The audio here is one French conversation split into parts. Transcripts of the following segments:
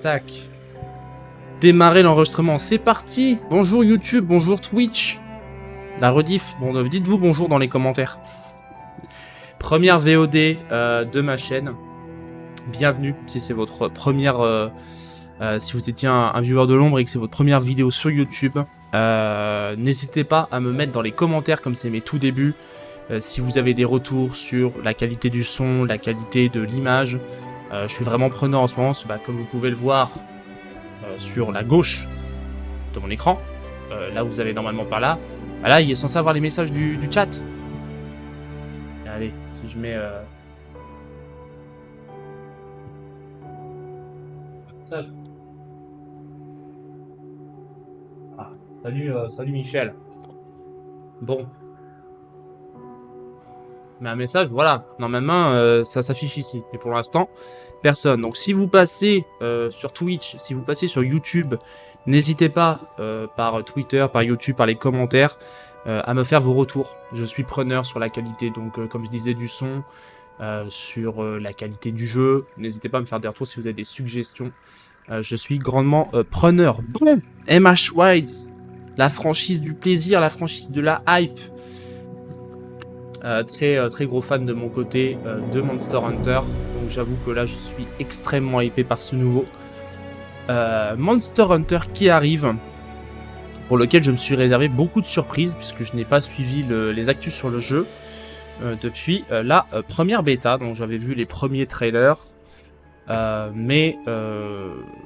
Tac. Démarrer l'enregistrement, c'est parti. Bonjour YouTube, bonjour Twitch. La rediff, bon, dites-vous bonjour dans les commentaires. Première VOD de ma chaîne. Bienvenue si c'est votre première... si vous étiez un viewer de l'ombre et que c'est votre première vidéo sur YouTube. N'hésitez pas à me mettre dans les commentaires comme c'est mes tout débuts. Si vous avez des retours sur la qualité du son, la qualité de l'image. Je suis vraiment preneur en ce moment, comme vous pouvez le voir sur la gauche de mon écran. Là vous avez normalement par là. Là il est censé avoir les messages du chat. Allez, si je mets... Ah, salut Michel. Bon. Mais un message, voilà. Normalement, ça s'affiche ici. Et pour l'instant, personne. Donc si vous passez sur Twitch, si vous passez sur YouTube, n'hésitez pas par Twitter, par YouTube, par les commentaires, à me faire vos retours. Je suis preneur sur la qualité, donc comme je disais, du son, sur la qualité du jeu. N'hésitez pas à me faire des retours si vous avez des suggestions. Je suis grandement preneur. Bon, MH Wilds, la franchise du plaisir, la franchise de la hype. Très gros fan de mon côté de Monster Hunter, donc j'avoue que là je suis extrêmement hypé par ce nouveau Monster Hunter qui arrive, pour lequel je me suis réservé beaucoup de surprises puisque je n'ai pas suivi les actus sur le jeu depuis la première bêta. Donc j'avais vu les premiers trailers, mais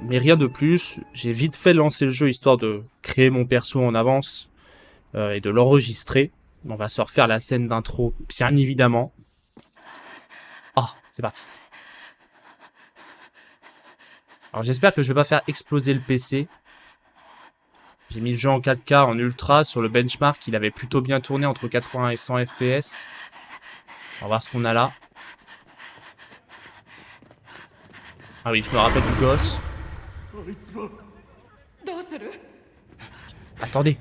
rien de plus. J'ai vite fait lancer le jeu histoire de créer mon perso en avance et de l'enregistrer. On va se refaire la scène d'intro, bien évidemment. Oh, c'est parti. Alors j'espère que je vais pas faire exploser le PC. J'ai mis le jeu en 4K, en ultra, sur le benchmark. Il avait plutôt bien tourné entre 80 et 100 FPS. On va voir ce qu'on a là. Ah oui, je me rappelle du gosse. Attendez.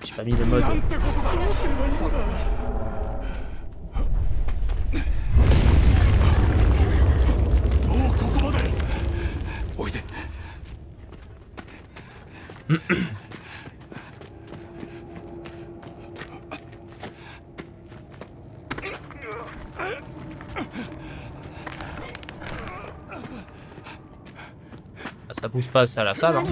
J'ai pas mis le mode. Ça pousse pas assez à la salle, hein.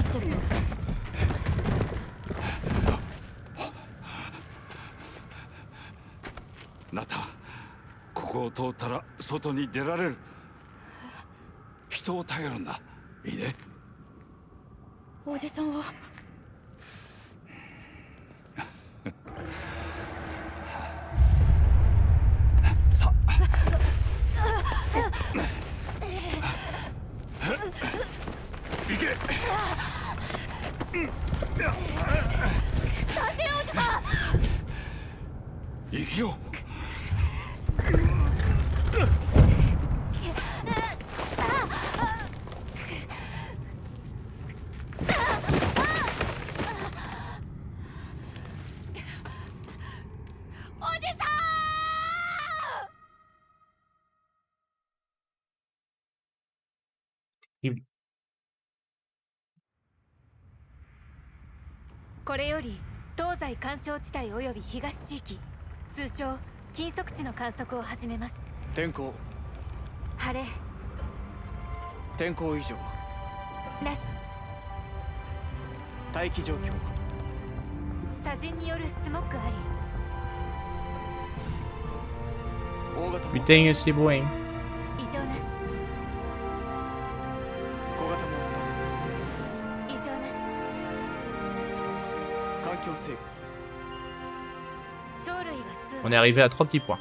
Putain, c'est beau, hein. On est arrivé à 3 petits points.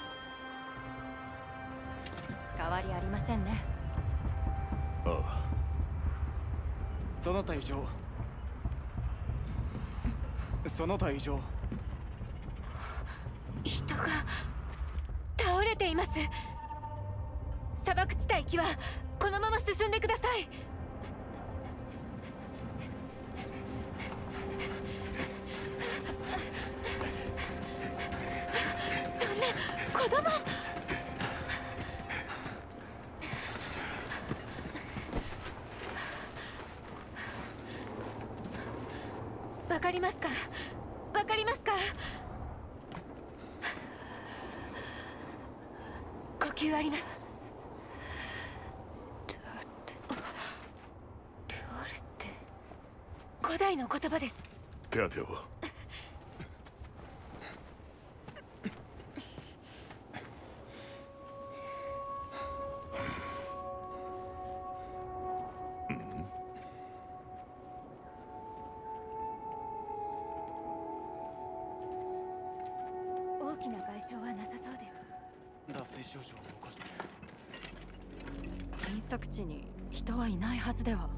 わかりますか？わかりますか？呼吸あります。ルアルって古代の言葉です。手当てを。大きな外傷はなさそうです。脱水症状を起こしてる。禁足地に人はいないはずでは。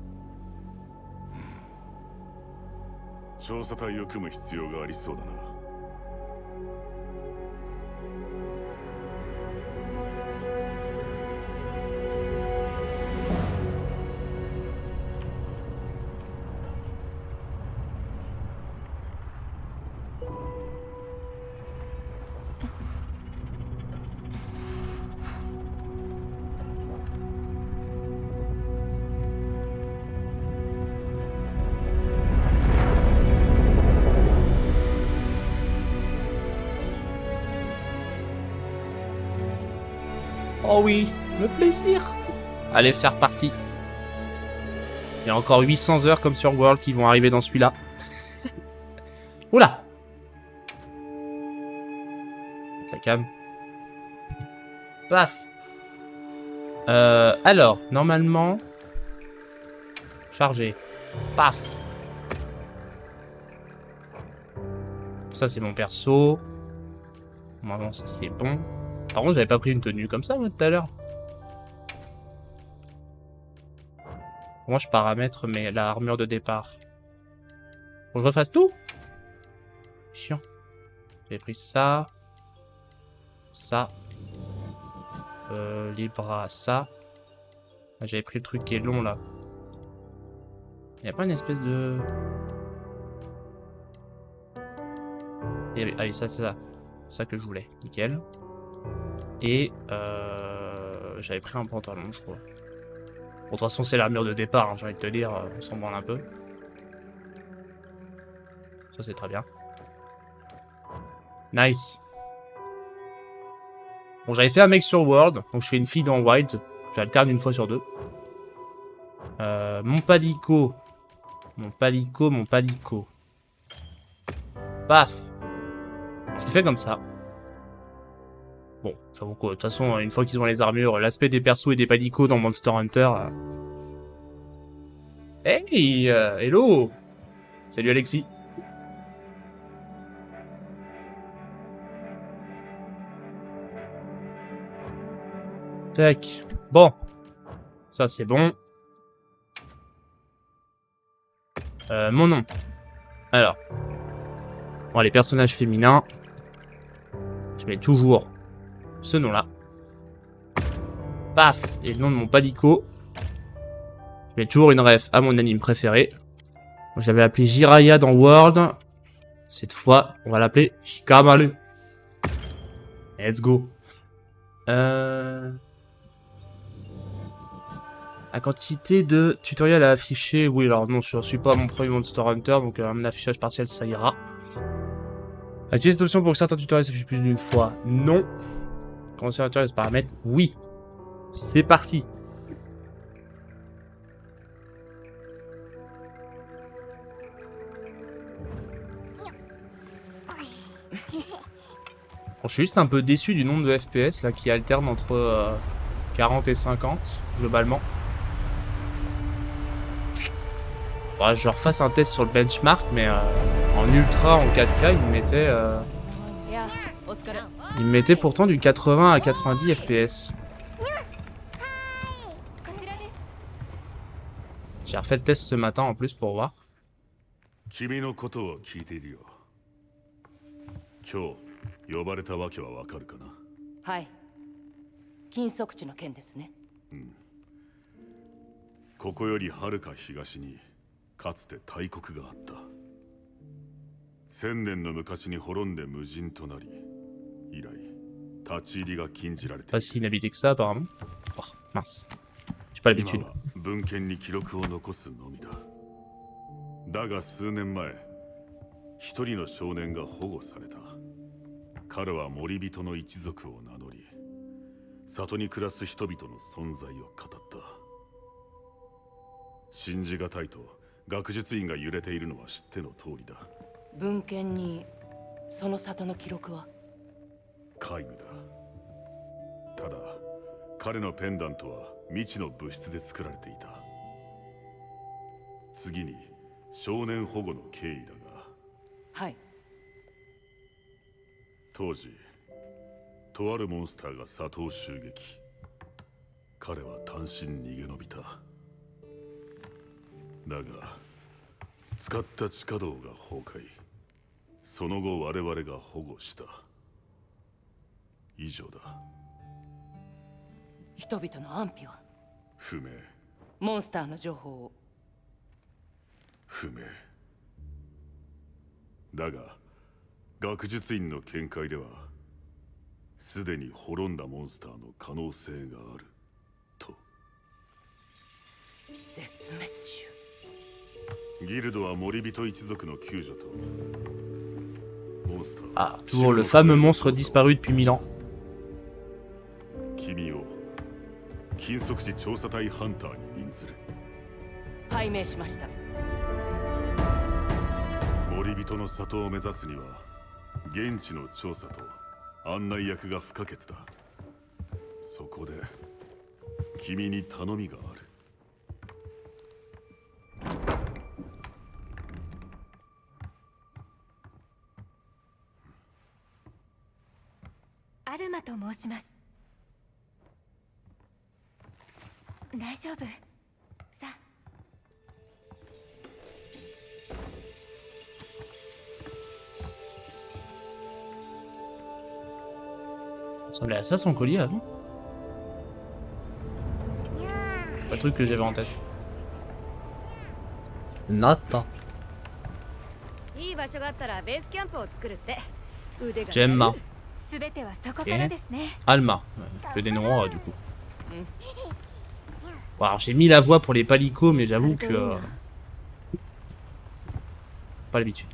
調査隊を組む必要がありそうだな。Oh oui, le plaisir. Allez, c'est reparti. Il y a encore 800 heures comme sur World qui vont arriver dans celui-là. Oula. Ça calme. Paf. Alors, normalement... Chargé. Paf. Ça, c'est mon perso. Normalement, ça, c'est bon. Par contre, j'avais pas pris une tenue comme ça, moi, tout à l'heure. Moi, je paramètre mais la armure de départ. Faut que je refasse tout? Chiant. J'ai pris ça. Ça. Les bras, ça. Ah, j'avais pris le truc qui est long, là. Y'a pas une espèce de... Ah oui, ça, c'est ça. C'est ça que je voulais. Nickel. Et j'avais pris un pantalon, je crois. Bon, de toute façon, c'est l'armure de départ, hein, j'ai envie de te dire, on s'en branle un peu. Ça, c'est très bien. Nice. Bon, j'avais fait un mec sur World, donc je fais une fille dans Wild. J'alterne une fois sur deux. Mon palico. Mon palico, mon palico. Paf. Je l'ai fait comme ça. Bon, j'avoue que de toute façon, une fois qu'ils ont les armures, l'aspect des persos et des palicots dans Monster Hunter... Hey, hello. Salut Alexis. Tac. Bon. Ça, c'est bon. Mon nom. Alors. Bon, les personnages féminins. Je mets toujours ce nom-là. Paf. Et le nom de mon palico. Je mets toujours une ref à mon anime préféré. J'avais appelé Jiraiya dans World. Cette fois, on va l'appeler Shikamaru. Let's go. La quantité de tutoriels à afficher. Oui, alors non, je ne suis pas mon premier Monster Hunter, donc un affichage partiel, ça ira. Activez cette option pour que certains tutoriels s'affichent plus d'une fois. Non. Commencer à tutoriel, paramètres. Oui. C'est parti. Bon, je suis juste un peu déçu du nombre de FPS là qui alterne entre 40 et 50 globalement. Faudrait que je refasse un test sur le benchmark, mais en ultra en 4K il me mettait pourtant du 80 à 90 FPS. J'ai refait le test ce matin en plus pour voir. 君のことを聞いているよ。今日呼ばれたわけはわかるかな。はい。禁足地の件ですね。ここよりはるか東にかつて大国があった。1000年の昔に滅んで無人となり、以来立ち入りが禁じられている。Pas si inhabité que ça apparemment. Oh, mince. J'ai pas l'habitude. 文献に記録を残すのみだ。だが数年前、一人の少年が保護された。彼は森人の一族を名乗り、里に暮らす人々の存在を語った。信じがたいと学術院が揺れているのは知っての通りだ。文献にその里の記録は？皆無だ。ただ彼のペンダントは未知の物質で作られていた。次に少年保護の経緯だが、はい。当時とあるモンスターが里を襲撃。彼は単身逃げ延びた。だが使った地下道が崩壊。その後我々が保護した。以上だ。人々の安否は？不明。モンスターの情報を？不明だが、学術院の見解ではすでに滅んだモンスターの可能性があると。絶滅種。ギルドは森人一族の救助とモンスター。 Ah, toujours le fameux monstre disparu depuis 1000 ans. 君を金属地調査隊ハンターに任ずる。拝命しました。森人の里を目指すには現地の調査と案内役が不可欠だ。そこで君に頼みがある。アルマと申します。大丈夫。さあ。Ça ressemblait à ça son collier avant? Pas le truc que j'avais en tête. Nata. いい場所があったらベースキャンプを作るって。腕が Gemma. すべてはそこからですね。 Alma. Que des noms du coup. Bon, alors j'ai mis la voix pour les palicots, mais j'avoue que... Pas l'habitude.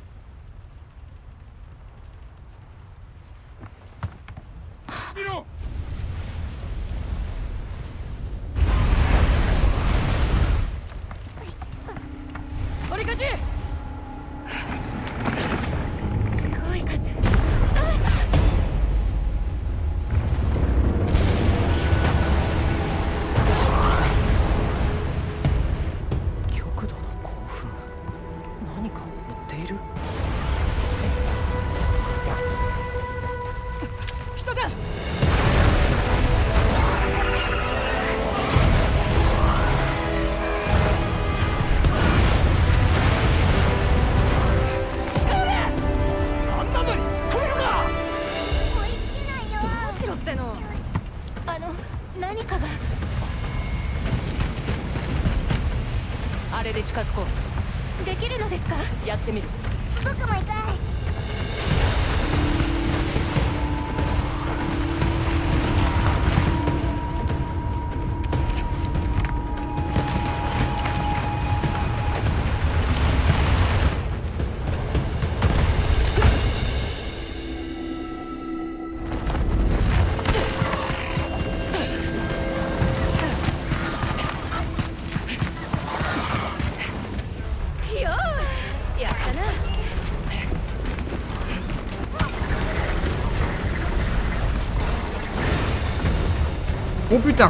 Oh putain!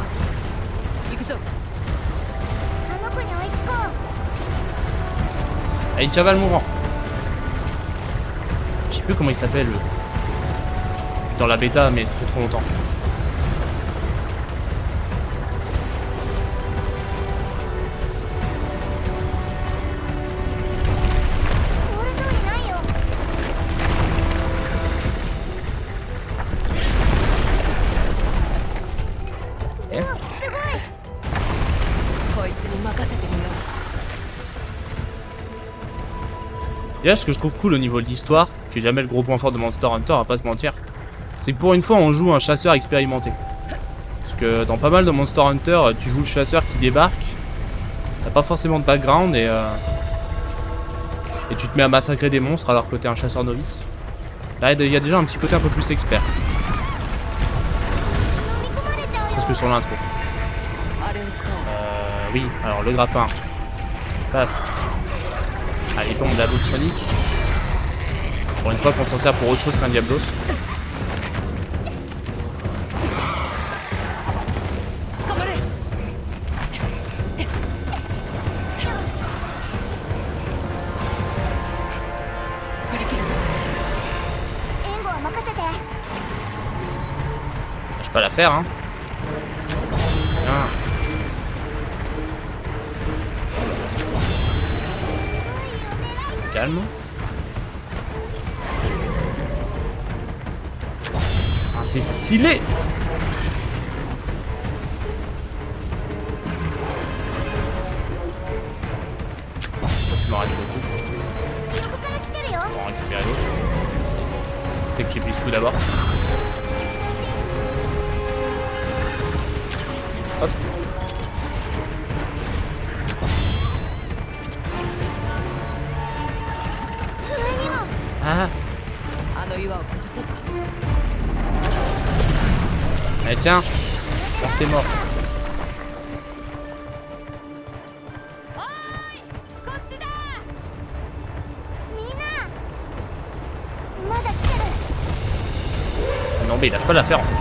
Allez, chaval mourant. Je sais plus comment il s'appelle. Dans la bêta, mais ça fait trop longtemps. Déjà, ce que je trouve cool au niveau de l'histoire, qui est jamais le gros point fort de Monster Hunter, on va pas se mentir, c'est que pour une fois on joue un chasseur expérimenté. Parce que dans pas mal de Monster Hunter, tu joues le chasseur qui débarque, t'as pas forcément de background et Et tu te mets à massacrer des monstres alors que t'es un chasseur novice. Là, il y a déjà un petit côté un peu plus expert. Parce que sur l'intro. Oui, alors le grappin. Paf. Allez, bon, la boule Sonic. Pour une fois qu'on s'en sert pour autre chose qu'un Diablos. Je peux pas la faire, hein. Bien. Calme. Ah, c'est stylé. Il m'en reste beaucoup. On va récupérer l'autre. Fait que j'épuise tout d'abord. Hop. Ah. Allez, tiens. T'es mort. Non mais il lâche pas l'affaire en fait.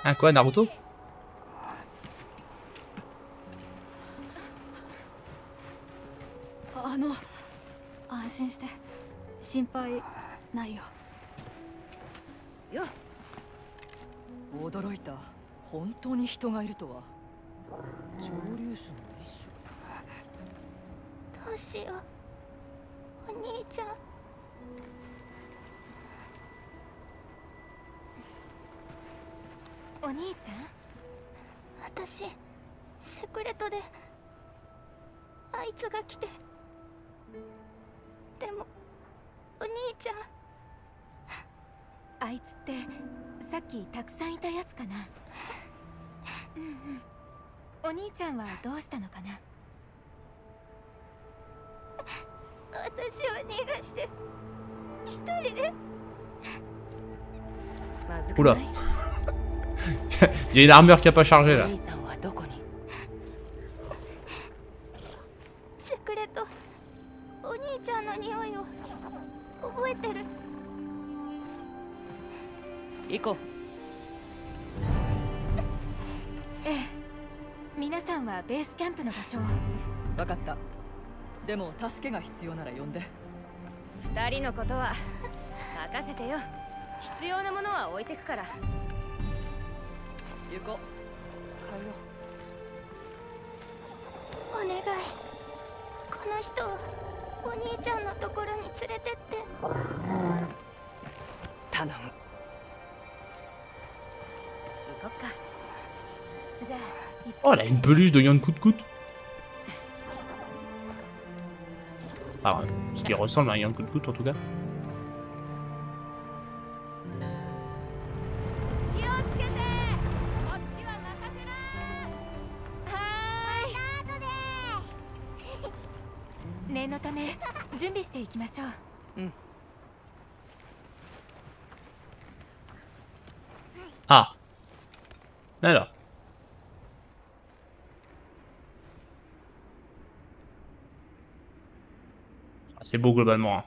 Ah quoi, Naruto? 安心して心配ないよ。よっ。驚いた。本当に人がいるとは。潮流種の一種。どうしよう、お兄ちゃん。お兄ちゃん？私セクレトであいつが来て、でもお兄ちゃん。あいつってさっきたくさんいたやつかな。うんうん。お兄ちゃんはどうしたのかな。私を逃がして一人で。まずくない？ Il y a une armure qui a pas chargé là. セクレト、お兄ちゃんの匂いを覚えてる。行こう。ええ。皆さんはベースキャンプの場所を。分かった。でも助けが必要なら呼んで。二人のことは任せてよ。必要なものは置いてくから。行こう。お願い、この人をお兄ちゃんのところに連れてって。頼む。行こっか。じゃあ。Oh, elle a une peluche de Yann Kout-Kout. Ah, ce qui ressemble à un Yann Kout-Kout en tout cas. Ah. Alors. C'est beau globalement. Hein.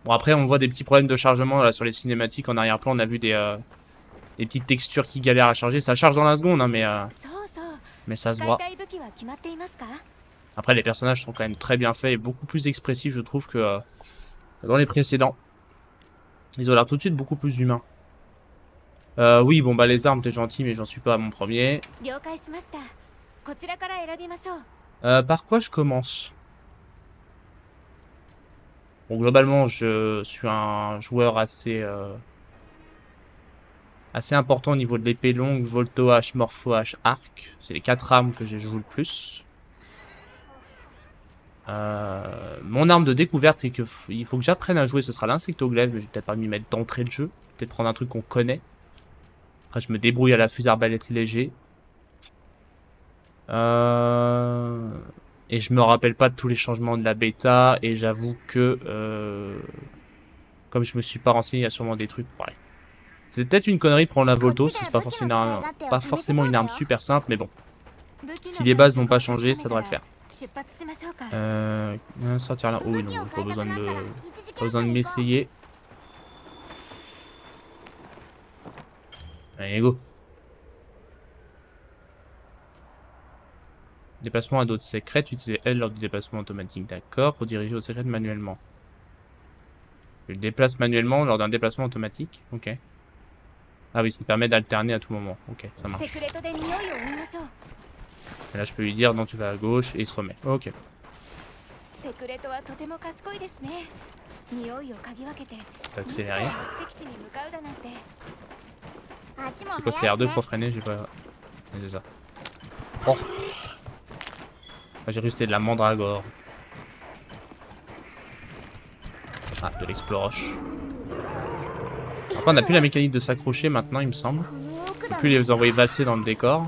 Bon après on voit des petits problèmes de chargement là sur les cinématiques. En arrière-plan on a vu des petites textures qui galèrent à charger. Ça charge dans la seconde hein, mais ça se voit. Après les personnages sont quand même très bien faits et beaucoup plus expressifs je trouve que dans les précédents. Ils ont l'air tout de suite beaucoup plus humains. Oui, bon bah les armes, t'es gentil, mais j'en suis pas à mon premier. 了解しました。こちらから選びましょう。 Par quoi je commence? Bon, globalement, je suis un joueur assez important au niveau de l'épée longue, Volto H, Morpho H, Arc. C'est les 4 armes que j'ai joué le plus. Mon arme de découverte, c'est que il faut que j'apprenne à jouer, ce sera l'insectoglaive, mais je vais peut-être pas m'y mettre d'entrée de jeu. Peut-être prendre un truc qu'on connaît. Après, je me débrouille à la fusil arbalète léger. Et je me rappelle pas de tous les changements de la bêta. Et j'avoue que comme je me suis pas renseigné, il y a sûrement des trucs. Ouais. C'est peut-être une connerie de prendre la Volto. C'est pas forcément une arme super simple, mais bon. Si les bases n'ont pas changé, ça devrait le faire. 出発しましょうか。 Sortir là. Oh oui, non, pas besoin de m'essayer. Allez, go. Déplacement à d'autres secrets, utilisez L lors du déplacement automatique, d'accord, pour diriger au secret manuellement. Je le déplace manuellement lors d'un déplacement automatique, ok. Ah oui, ça me permet d'alterner à tout moment, ok, ça marche. セクレトで匂いを追いましょう。 Et là, je peux lui dire, non, tu vas à gauche, et il se remet, ok. セクレトはとても賢いですね。匂いを嗅ぎ分けて、 Je vais accélérer. 目的地に向かうだなんて。足も C'est quoi, 速い c'était し R2 ね pour freiner, j'ai pas... C'est ça. Oh. Ah, j'ai cru que c'était de la mandragore. Ah, de l'exploroche. Après, on n'a plus la mécanique de s'accrocher maintenant, il me semble. この奥 On だ peut plus les envoyer valser dans le décor.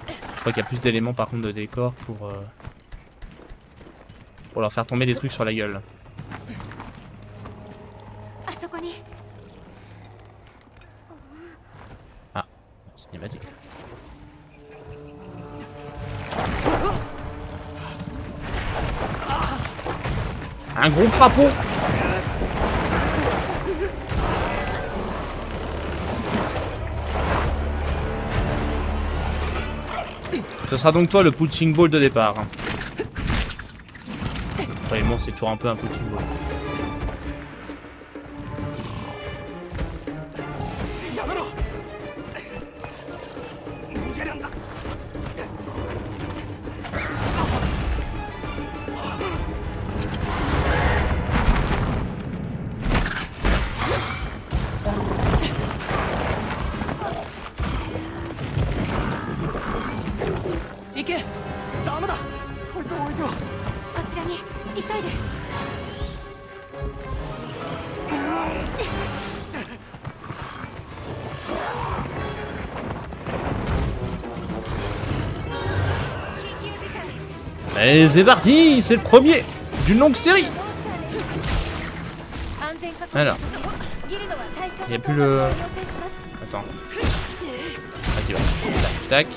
Je crois qu'il y a plus d'éléments par contre de décor pour leur faire tomber des trucs sur la gueule. あそこに。 Ah, cinématique. Un gros crapaud. Ce sera donc toi le punching ball de départ. Vraiment, c'est toujours un peu un punching ball.こちらに急いで。 Et c'est parti, c'est le premier d'une longue série. Alors, il n'y a plus le... Attends. Vas-y, va. Tac, tac.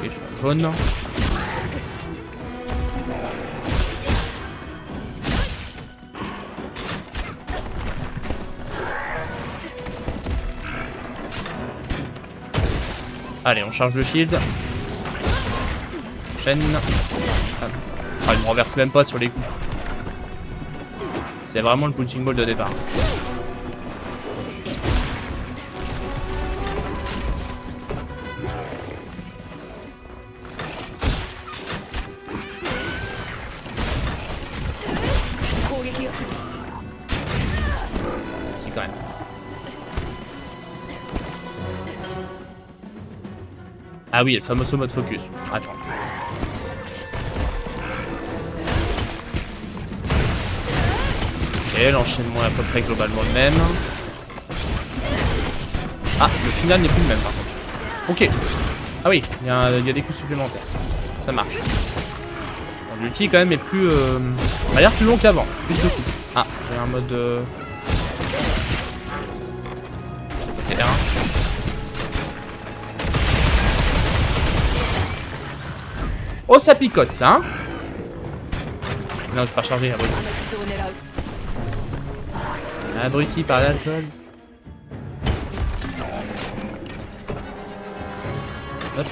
Échelon jaune. Allez, on charge le shield. Chaîne. Ah, il me renverse même pas sur les coups. C'est vraiment le punching ball de départ. Si, quand même. Ah oui, le fameux mode focus. Attends. Ok, l'enchaînement est à peu près globalement le même. Ah, le final n'est plus le même par contre. Ok. Ah oui, il y a des coups supplémentaires. Ça marche. Bon, l'ulti quand même est plus... a l'air plus long qu'avant. Plus de coups. Ah, j'ai un mode... C'est R1. Oh, ça picote ça, hein. Non, je vais pas charger, abruti. Abruti par l'alcool. Hop.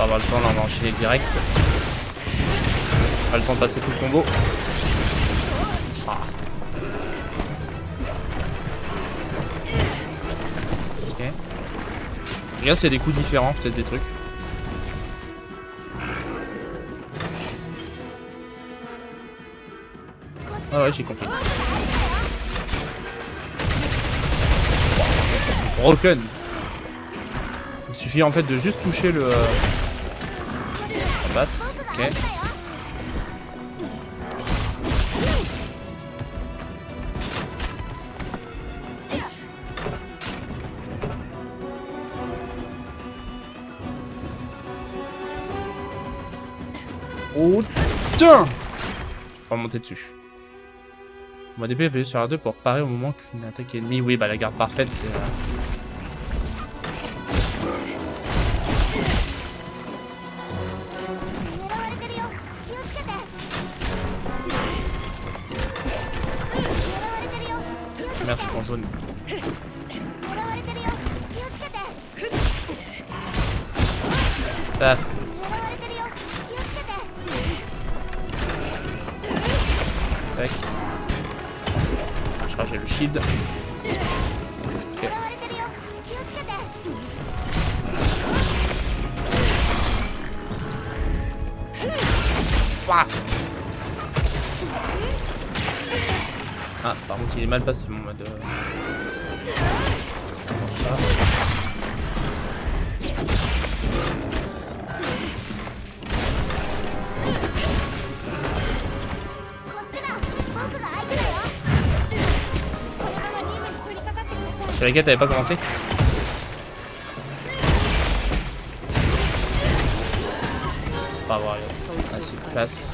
Pas avoir le temps, là on va enchaîner direct. Pas le temps de passer tout le combo. Ah. Ok. Regarde s'il y a des coups différents, peut-être des trucs. Ah ouais, j'ai compris. Wow, ça c'est broken. Il suffit en fait de juste toucher le... la basse, ok. Oh tiens! Je vais pas monter dessus. On va DP appuyer sur R2 pour parer au moment qu'une attaque ennemie. Oui, bah la garde parfaite c'est... Merde, je suis en jaune. Paf. Tac. Charger le shield. Ok. Paf. Ah, par contre, il est mal passé mon mode. Sur les quêtes, t'avais pas commencé? Pas voir, assez de place.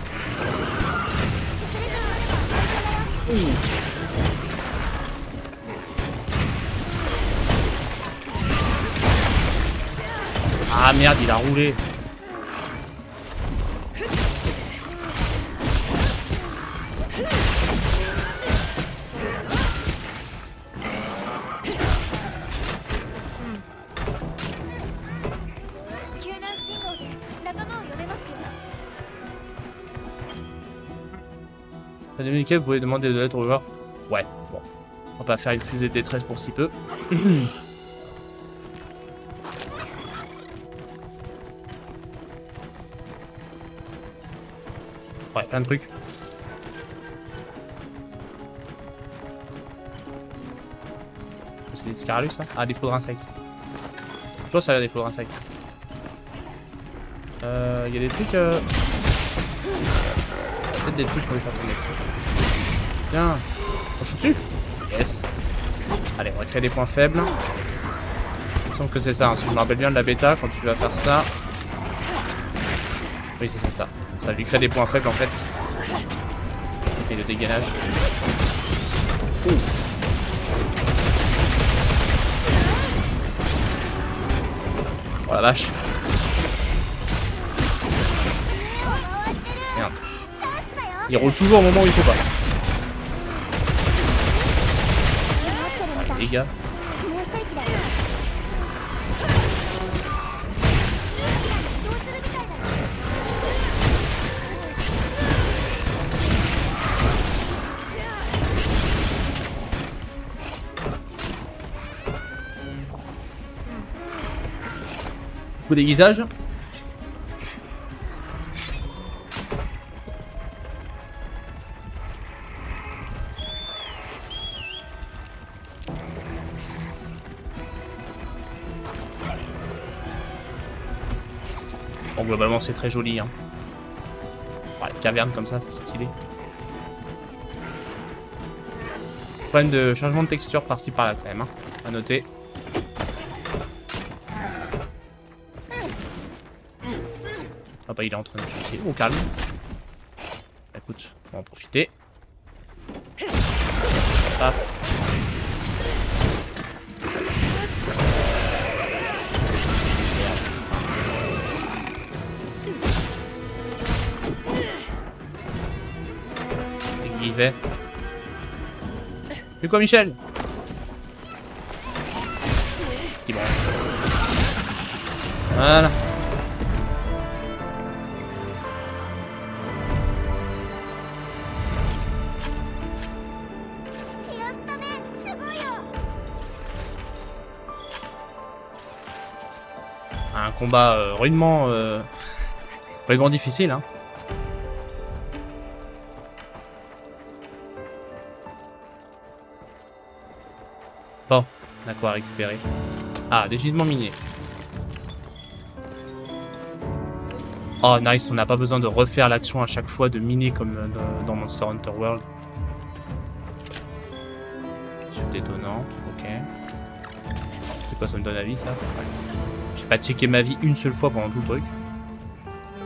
Ah merde, il a roulé. Vous pouvez demander de l'aide au joueur. Ouais, bon. On va pas faire une fusée de détresse pour si peu. Ouais, plein de trucs. C'est des Scaralus ça? Ah, des foudres insectes. Toujours ça a des foudres insectes. Il y a des trucs... Peut-être des trucs pour les faire tourner dessus. Tiens, on shoot dessus. Yes. Allez, on va créer des points faibles. Il me semble que c'est ça, hein. Si je me rappelle bien de la bêta, quand tu vas faire ça... Oui, c'est ça. Ça lui crée des points faibles en fait. Et le dégainage. Oh la vache. Merde. Il roule toujours au moment où il faut pas. Allez, les gars. Coup déguisage. Bon, globalement c'est très joli hein. Ouais, les cavernes comme ça, c'est stylé. Problème de changement de texture par-ci par-là quand même hein. À noter. Ah bah il est en train de chercher. Oh calme. Écoute, on va en profiter. Hop. Et il y va. C'est quoi Michel? Voilà. Un combat rudement difficile, hein. Bon, on a quoi à récupérer. Ah, des gisements miniers. Oh nice, on n'a pas besoin de refaire l'action à chaque fois de miner comme dans Monster Hunter World. Suite détonnante, ok. C'est quoi, ça me donne la vie ça? Ouais. J'ai pas checké ma vie une seule fois pendant tout le truc.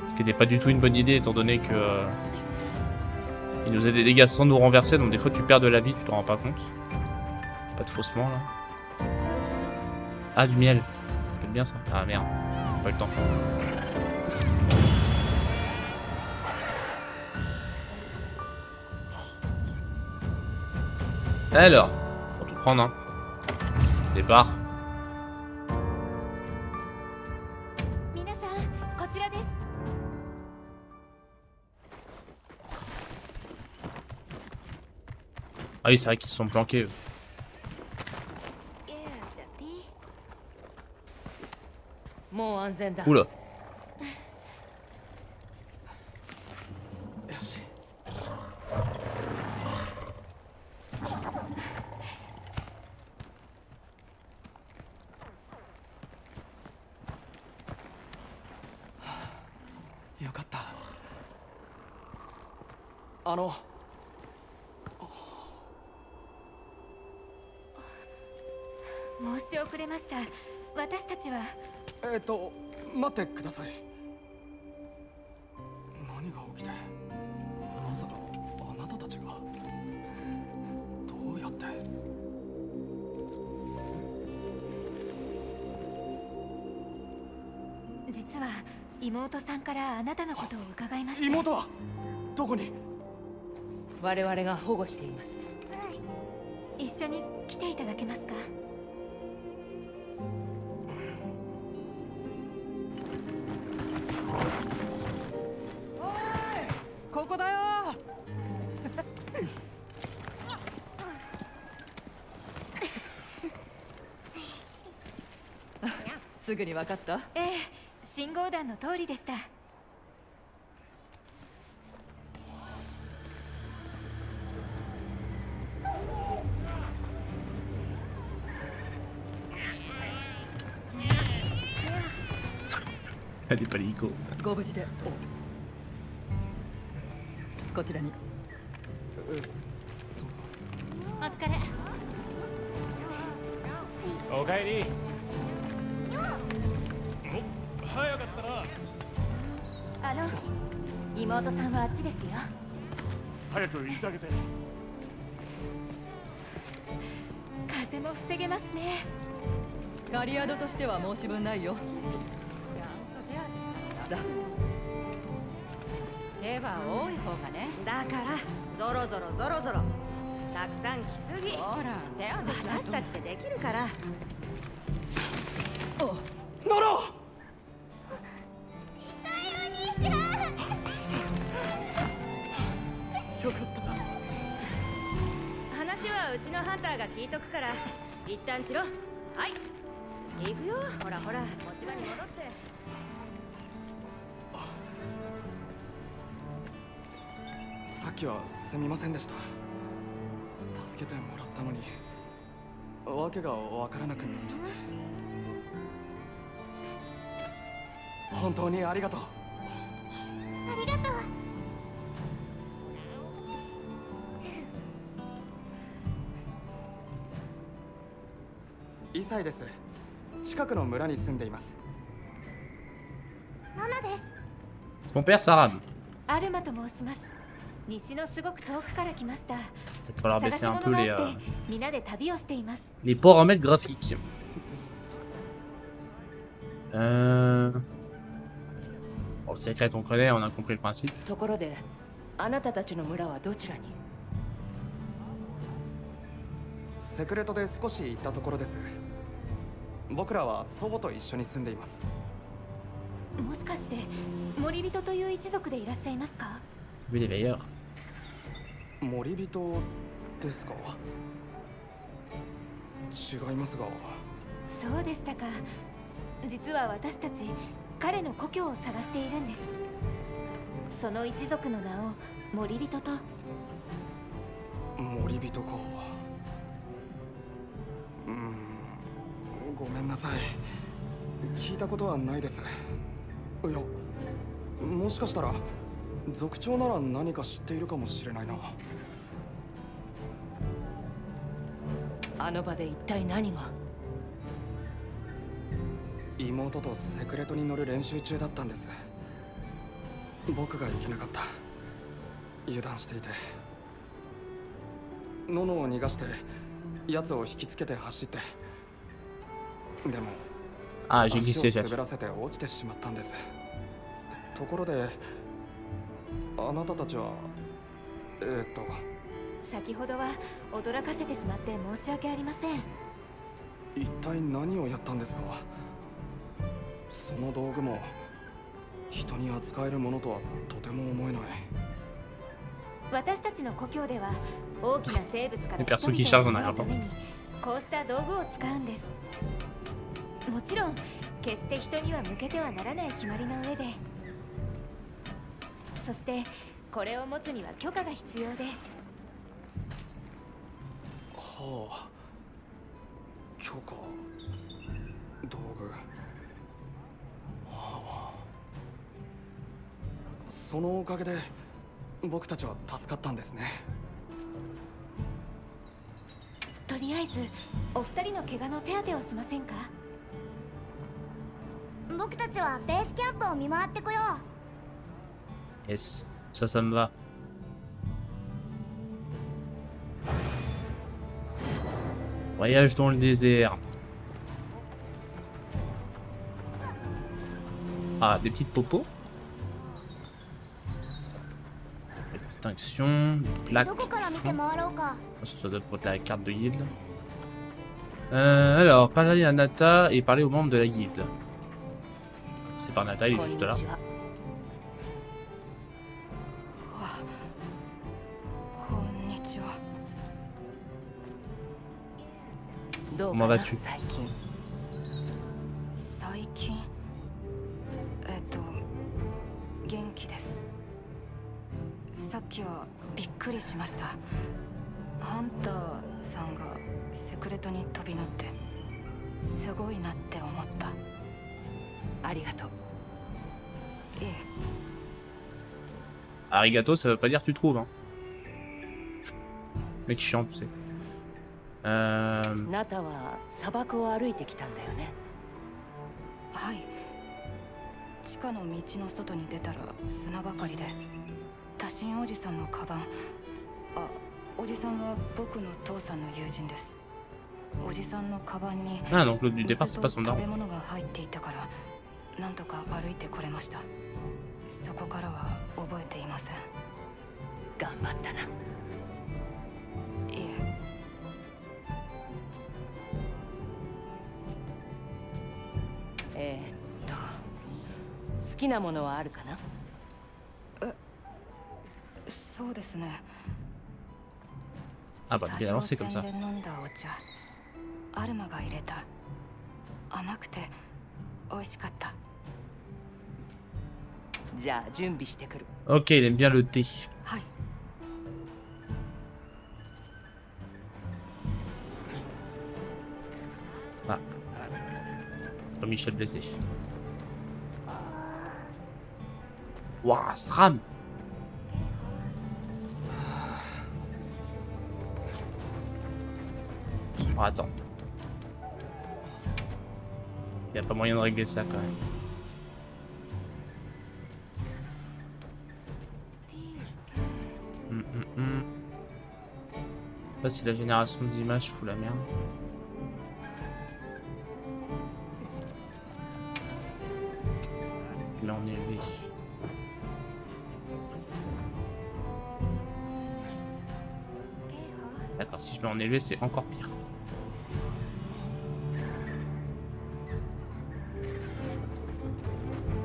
Ce qui n'était pas du tout une bonne idée étant donné que il nous a des dégâts sans nous renverser, donc des fois tu perds de la vie, tu t'en rends pas compte. Pas de faussement là. Ah, du miel. C'est bien ça. Ah merde, pas le temps. Alors, pour tout prendre, hein. Départ. 皆さんこちらです。 Ah oui, c'est vrai qu'ils se sont planqués. Eux. いやじゃってもう安全だ。 Oula. よし。よかった。申し遅れました。私たちは待ってください。何が起きて、まさかあなたたちがどうやって。実は妹さんからあなたのことを伺いました。妹はどこに。我々が保護しています。一緒に来ていただけますか。ここだよ。すぐに分かった。ええ、信号弾の通りでした。Allez, pas l'hélico. ご無事で。こちらに。お疲れ。おかえり。お、早かったな。妹さんはあっちですよ。早く行ってあげて。風も防げますね。ガリアードとしては申し分ないよ。さあ。手は多い方がね。だからゾロゾロゾロゾロたくさん来すぎ。ほら手は私たちでできるから。お、ノロ。痛いお兄ちゃん。よかった。話はうちのハンターが聞いとくから一旦チロ。はい行くよ。ほらほら持ち場に戻って。さっきはすみませんでした。助けてもらったのに訳がわからなくなっちゃって。本当にありがとう。ありがとう。イサイです。近くの村に住んでいます。ナナです。 Mon père, Saram. アルマと申します。西のすごく遠くから来ました。 Il va falloir 探 baisser し un 物 peu があってみんなで旅をしています。 les paramètres graphiques. Bon, le secret, on connaît, on a compris le principe. ところで、あなたたちの村はどちらに？セクレトで少し行ったところです。僕らは祖母と一緒に住んでいます。もしかして森人という一族でいらっしゃいますか。 Lui, les veilleurs. 森人ですか。違いますが。そうでしたか。実は私たち彼の故郷を探しているんです。その一族の名を森人と。森人か。ごめんなさい。聞いたことはないです。いや、もしかしたら族長なら何か知っているかもしれないな。あの場で一体何が？妹とセクレトに乗る練習中だったんです。僕が行けなかった。油断していて。ノノを逃がして奴を引きつけて走って。でも足を滑らせて落ちてしまったんです。ところであなたたちは先ほどは驚かせてしまって申し訳ありません。一体何をやったんですか？その道具も人に扱えるものとはとても思えない。私たちの故郷では大きな生物から人々を守るためにこうした道具を使うんです。もちろん決して人には向けてはならない決まりの上で、そしてこれを持つには許可が必要で。はあ、許可、道具、はあ、そのおかげで僕たちは助かったんですね。とりあえずお二人の怪我の手当てをしませんか？僕たちはベースキャンプを見回ってこよう。 Yes, ça me va. Voyage dans le désert. Ah, des petites popos. Extinction, plaque. Ça doit être la carte de guilde. Alors, parler à Nata et parler aux membres de la guilde. C'est par Nata, il est juste là. どう Comment かな vas-tu? 最近元気です。さっきはびっくりしました。ハンターさんがセクレトに飛び乗ってすごいなって思った。ありがとう。いえ。 Arigato, ça veut pas dire tu trouves, hein. Mec chiant, tu sais. ナタは砂漠を歩いてきたんだよね。はい。地下の道の外に出たら砂ばかりで、多神おじさんのカバン。あ、おじさんは僕の父さんの友人です。おじさんのカバンに Ah, donc le du départ, c'est pas son 食 daron. べ物が入っていたから、なんとか歩いてこれました。そこからは覚えていません。頑張ったな。いえ。好きなものはあるかな？そうですね。Ah bah évidemment c'est comme ça. で飲んだお茶、アルマが入れた。甘くて美味しかった。じゃあ準備してくる。 Ok, il aime bien le thé. はい。 Ah. Michel blessé. Waouh, Stram. Oh, attends. Y a pas moyen de régler ça quand même. Je sais pas si la génération d'images fout la merde. Mais on est élevé. D'accord, si je mets en élevé, c'est encore pire.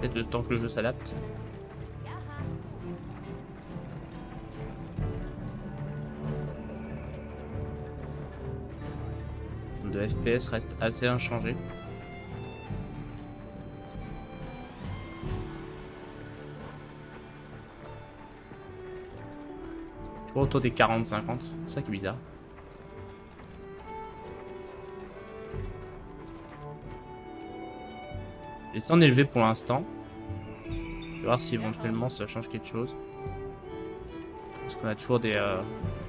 Peut-être le temps que le jeu s'adapte. Le FPS reste assez inchangé. Bon, toi t'es 40-50. C'est ça qui est bizarre. Laissez en élevé pour l'instant. Je vais voir si éventuellement ça change quelque chose. Parce qu'on a toujours des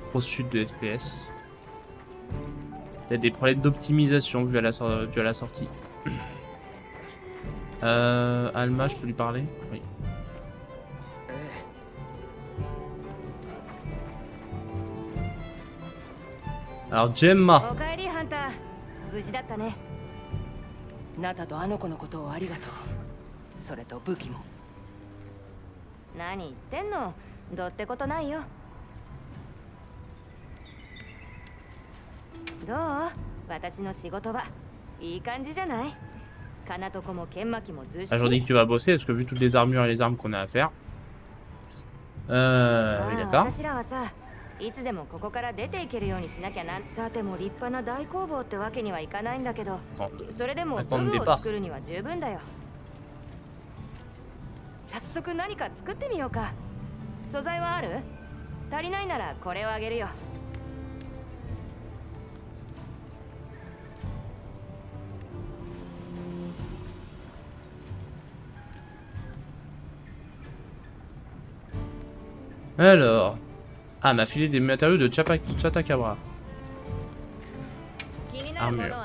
grosses chutes de FPS. Peut-être des problèmes d'optimisation dû à la sortie. Alma, je peux lui parler? Oui. Alors, Gemma. おかえりハンター。無事だったね。ナタとあの子のことをありがとう。それと武器も。何言ってんの？どうってことないよ。どう？私の仕事はいい感じじゃない？カナトコも剣巻もずっしり。Aujourd'hui que tu vas bosser, parce que vu toutes les armures et les armes qu'on a à faire. Oui, d'accord. 私らはさ、いつでもここから出ていけるようにしなきゃなん。さても立派な大工房ってわけにはいかないんだけど、それでも道具を作るには十分だよ。早速何か作ってみようか。素材はある？足りないならこれをあげるよ。Alors. Ah, m'a filé des matériaux de Chatacabra. Armure.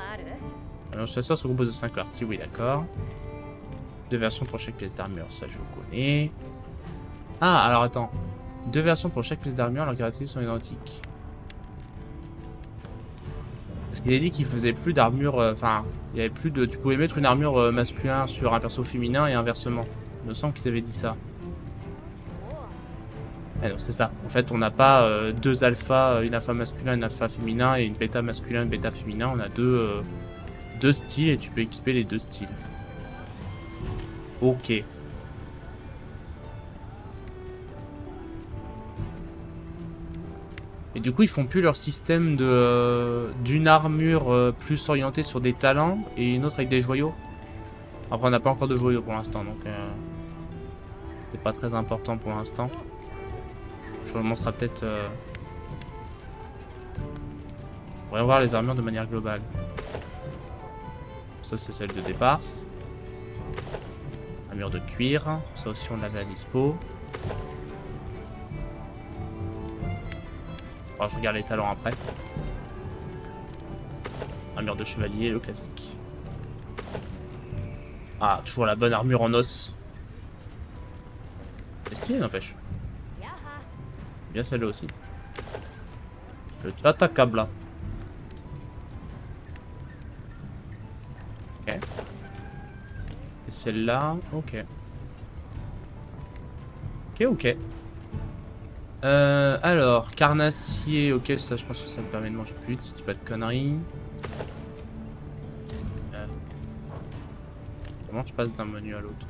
Alors, chasseur se compose de 5 parties, oui, d'accord. 2 versions pour chaque pièce d'armure, ça je connais. Ah, alors attends. 2 versions pour chaque pièce d'armure, leurs caractéristiques sont identiques. Parce qu'il a dit qu'il faisait plus d'armure. Enfin, il y avait plus de. Tu pouvais mettre une armure masculin sur un perso féminin et inversement. Il me semble qu'ils avaient dit ça. Ah non, c'est ça. En fait, on n'a pas 2 alphas, une alpha masculin, une alpha féminin et une bêta masculin, une bêta féminin. On a deux styles et tu peux équiper les 2 styles. Ok. Et du coup, ils font plus leur système d'une armure plus orientée sur des talents et une autre avec des joyaux. Après, on n'a pas encore de joyaux pour l'instant, donc c'est pas très important pour l'instant. Je le montre peut-être. On va voir les armures de manière globale. Ça, c'est celle de départ. Armure de cuir. Ça aussi, on l'avait à dispo. Alors, je regarde les talents après. Armure de chevalier, le classique. Ah, toujours la bonne armure en os. C'est stylé, n'empêche. Bien celle-là aussi. Le Chatacabra. Ok. Et celle-là, ok. Ok. Alors, carnassier, ok, ça je pense que ça me permet de manger plus vite si tu dis pas de conneries. Comment je passe d'un menu à l'autre?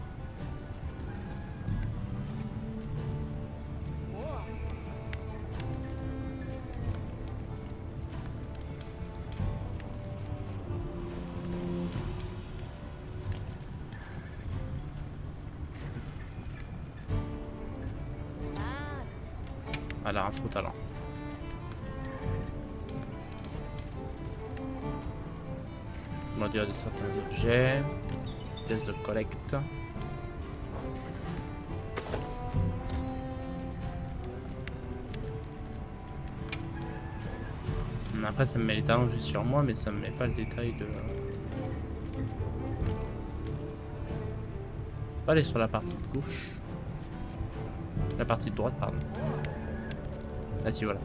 Voilà, un faux talent. On va dire de certains objets. Pièces de collecte. Après, ça me met les talents juste sur moi, mais ça me met pas le détail de. On va aller sur la partie de gauche. La partie de droite, pardon. Ah si, voilà.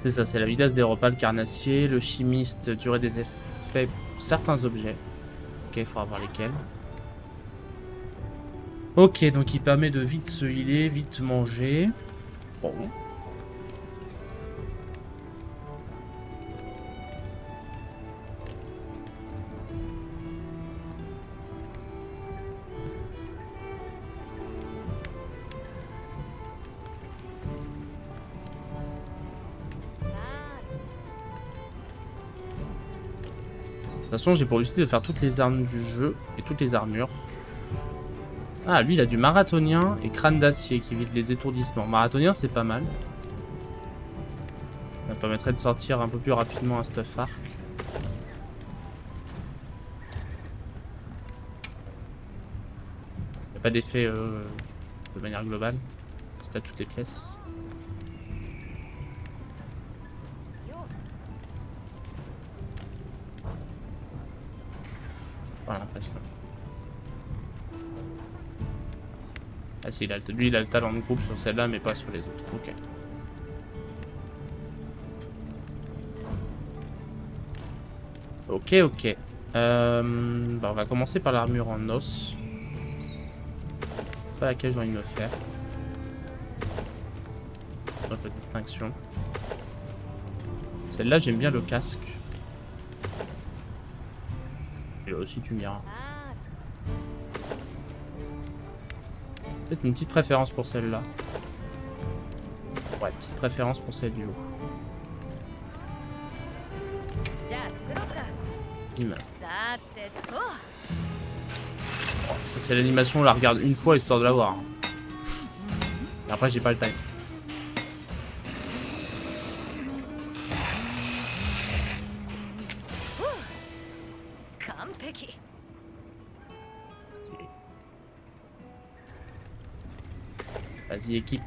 C'est ça, c'est la vitesse des repas, le carnassier, le chimiste, durée des effets pour certains objets. Ok, il faudra voir lesquels. Ok, donc il permet de vite se healer, vite manger. Bon. De toute façon, j'ai pour objectif de faire toutes les armes du jeu et toutes les armures. Ah, lui, il a du marathonien et crâne d'acier qui évite les étourdissements. Marathonien, c'est pas mal. Ça permettrait de sortir un peu plus rapidement un stuff arc. Il n'y a pas d'effet de manière globale. C'est à toutes tes pièces. Voilà l'impression. Ah si, lui il a le talent de groupe sur celle-là mais pas sur les autres. Ok. Ok. Bah on va commencer par l'armure en os. Pas laquelle j'ai envie de me faire. Un peu de distinction. Celle-là j'aime bien le casque. Et là aussi tu m'iras. Peut-être une petite préférence pour celle-là. Ouais, petite préférence pour celle du haut. Oh, ça c'est l'animation, on la regarde une fois histoire de la voir. Et après j'ai pas le time. Vas-y équipe.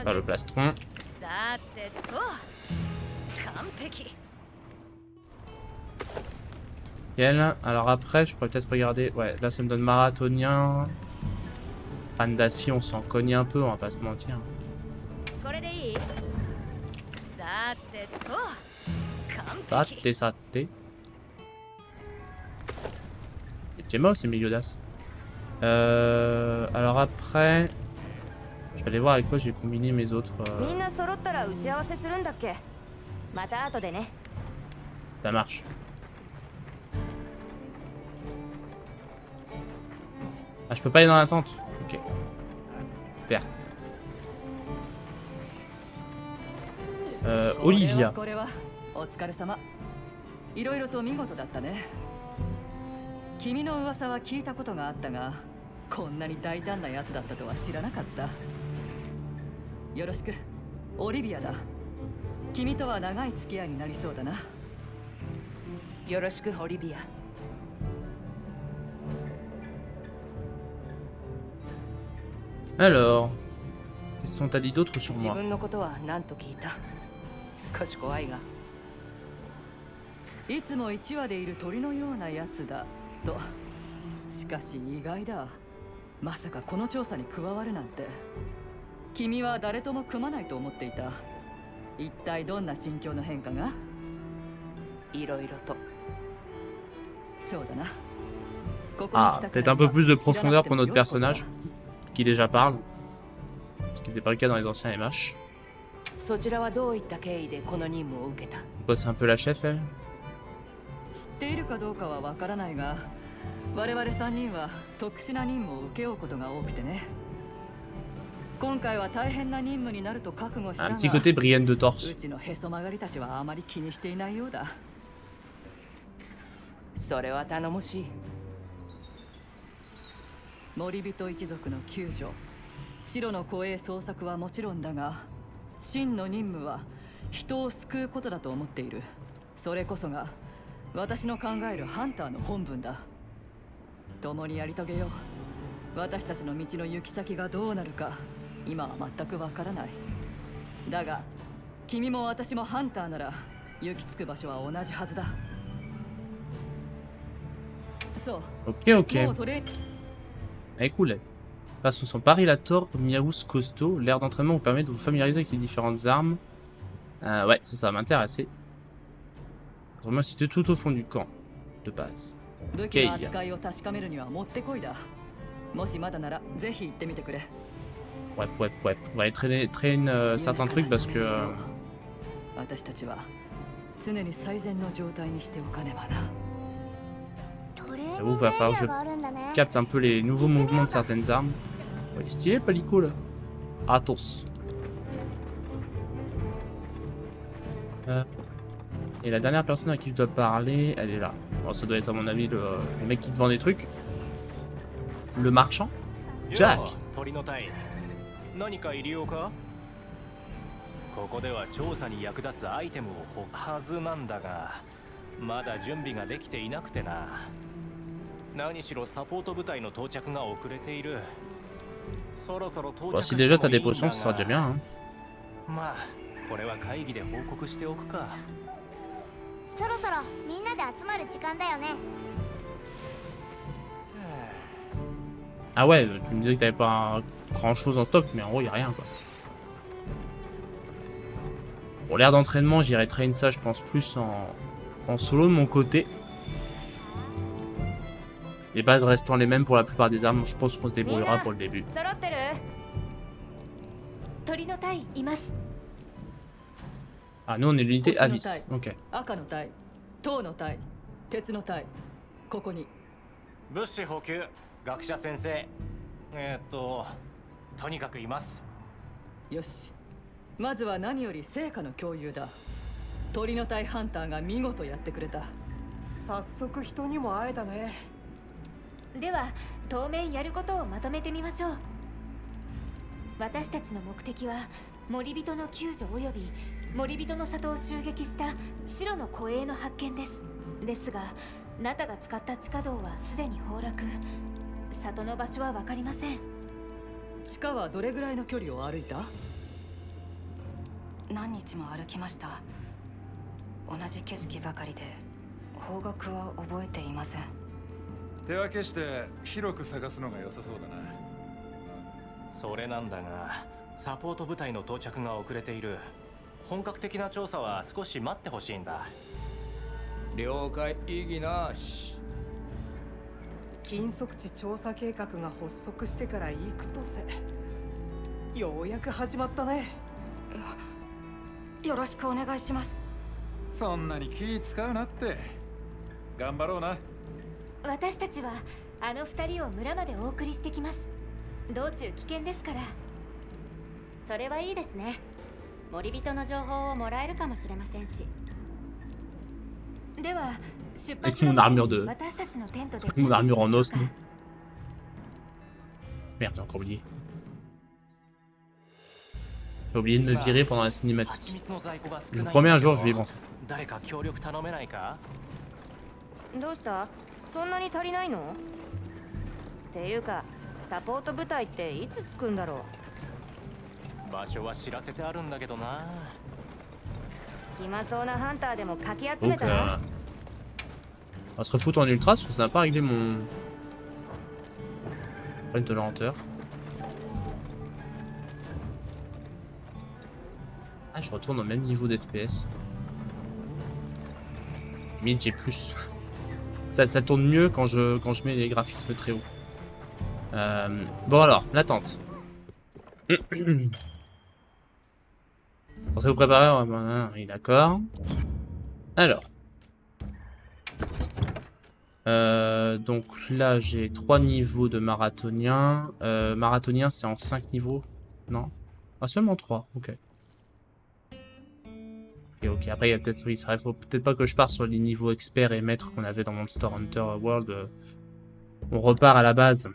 Par le plastron. Alors après, je pourrais peut-être regarder. Ouais, là ça me donne marathonien. Fan d'acier, on s'en cogne un peu, on va pas se mentir. Sate. C'est Gemma ou c'est Meliodas? Alors après, je vais aller voir avec quoi j'ai combiné mes autres. Ça marche. Ah, je peux pas aller dans la tente. Ok. Super. Olivia. 君の噂は聞いたことがあったが、こんなに大胆なやつだったとは知らなかった。よろしく、オリビアだ。君とは長い付き合いになりそうだな。よろしく、オリビア。Alors, qu'est-ce qu'on t'a dit d'autre sur moi? 自分のことは何と聞いた。少し怖いが。いつも1羽でいる鳥のようなやつだ。としかし意外だ。まさかこの調査に加わるなんて。君は誰とも組まないと思っていた。一体どんな心境の変化が？いろいろと。そうだな。Ah, peut-être un peu plus de profondeur pour notre personnage, qui déjà parle, ce qui n'était pas le cas dans les anciens MH. C'est quoi, c'est un peu la chef, elle? 知っているかどうかはわからないが、我々3人は特殊な任務を請け負うことが多くてね。今回は大変な任務になると覚悟したが、 Un petit côté Brienne de Torse. うちのへそ曲がりたちはあまり気にしていないようだ。それは頼もしい。森人一族の救助、白の護衛捜索はもちろんだが、真の任務は人を救うことだと思っている。それこそが私の考えるハンターの本分だ。共にやり遂げよう。私たちの道の行き先がどうなるか今は全くわからない。だが君も私もハンターなら行き着く場所は同じはずだ。そう。 Ok. Elle est cool. Façon son parilator, Miaus costaud. L'air d'entraînement vous permet de vous familiariser avec les différentes armes. Ouais, ça va m'intéresser. Vraiment situé tout au fond du camp de base. Ok. Ouais, on va aller traîner certains trucs parce que... J'avoue qu'il va falloir que je capte un peu les nouveaux mouvements de certaines armes. Ouais, il est stylé, Palico là. Athos. Et la dernière personne à qui je dois parler, elle est là. Bon, ça doit être à mon avis le mec qui te vend des trucs. Le marchand Jack. 鳥の隊何か入りようか。ここでは調査に役立つアイテムを掘るはずなんだが、まだ準備ができていなくてな。何しろサポート部隊の到着が遅れている。そろそろ到着 Si déjà t'as des potions, ce sera déjà bien. Hein. まあこれは会議で報告しておくか。そろそろみんなで集まる時間だよね。Ah ouais, tu me disais que t'avais pas grand chose en stock, mais en gros, y a rien quoi. Pour l'air d'entraînement, j'irai train ça, je pense, plus en solo de mon côté. Les bases restant les mêmes pour la plupart des armes, je pense qu'on se débrouillera pour le début. Ah, nous on est l'unité Abyss. Ok. 物資補給、学者先生。とにかくいます。よし。まずは何より成果の共有だ。鳥の隊ハンターが見事やってくれた。早速人にも会えたね。では当面やることをまとめてみましょう。私たちの目的は森人の救助および森人の里を襲撃した白の護衛の発見です。ですがナタが使った地下道はすでに崩落。里の場所は分かりません。地下はどれぐらいの距離を歩いた？何日も歩きました。同じ景色ばかりで方角は覚えていません。手分けして広く探すのが良さそうだな。それなんだが、サポート部隊の到着が遅れている。本格的な調査は少し待ってほしいんだ。了解、異議なし。禁足地調査計画が発足してから幾年。ようやく始まったね。よろしくお願いします。そんなに気使うなって。頑張ろうな。私たちはあの二人を村までお送りしてきます。道中危険ですから。それはいいですね。森人の情報をもらえるかもしれませんし。では出発の前に私たちのテントで準備しましょうか。Merde, j'ai encore oublié. J'ai oublié de me virer pendant la cinématique. Je vous promets un jour je vais y penser. 誰か協力頼めないか？どうした？そんなに足りないの？っていうか、サポート部隊っていつ着くんだろう？場所は知らせてあるんだけどな。暇そうなハンターでもかき集めたら。On va se refoutre en ultra parce que ça n'a pas réglé mon problème de lenteur. Ah, je retourne au même niveau d'FPS. Limite j'ai plus. Ça tourne mieux quand je mets les graphismes très haut. Bon alors, l'attente. Pensez vous préparer, oui, d'accord. Alors. Donc là j'ai 3 niveaux de marathonien. Marathonien c'est en 5 niveaux. Non? Ah seulement 3, ok. Ok, après il y a peut-être, oui, ça faut peut-être pas que je parte sur les niveaux experts et maîtres qu'on avait dans Monster Hunter World. On repart à la base.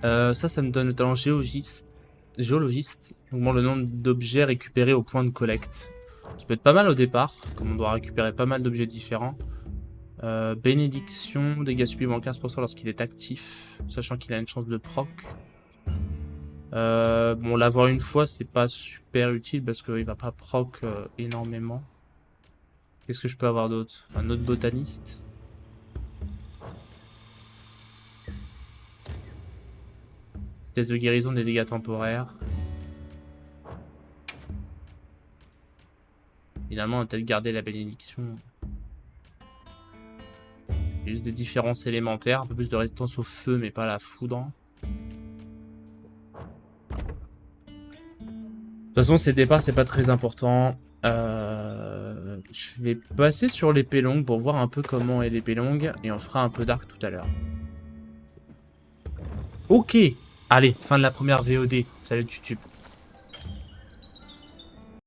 Ça me donne le talent géologiste. Augmente le nombre d'objets récupérés au point de collecte. Ça peut être pas mal au départ, comme on doit récupérer pas mal d'objets différents. Bénédiction, dégâts supplémentaires 15% lorsqu'il est actif, sachant qu'il a une chance de proc. Bon, l'avoir une fois, c'est pas super utile parce qu'il va pas proc énormément. Qu'est-ce que je peux avoir d'autre? Un autre botaniste. Test de guérison des dégâts temporaires. Finalement, on va peut-être garder la bénédiction. Juste des différences élémentaires, un peu plus de résistance au feu, mais pas à la foudre. De toute façon, ces départs, c'est pas très important. Je vais passer sur l'épée longue pour voir un peu comment est l'épée longue. Et on fera un peu d'arc tout à l'heure. Ok. Allez, fin de la première VOD. Salut YouTube.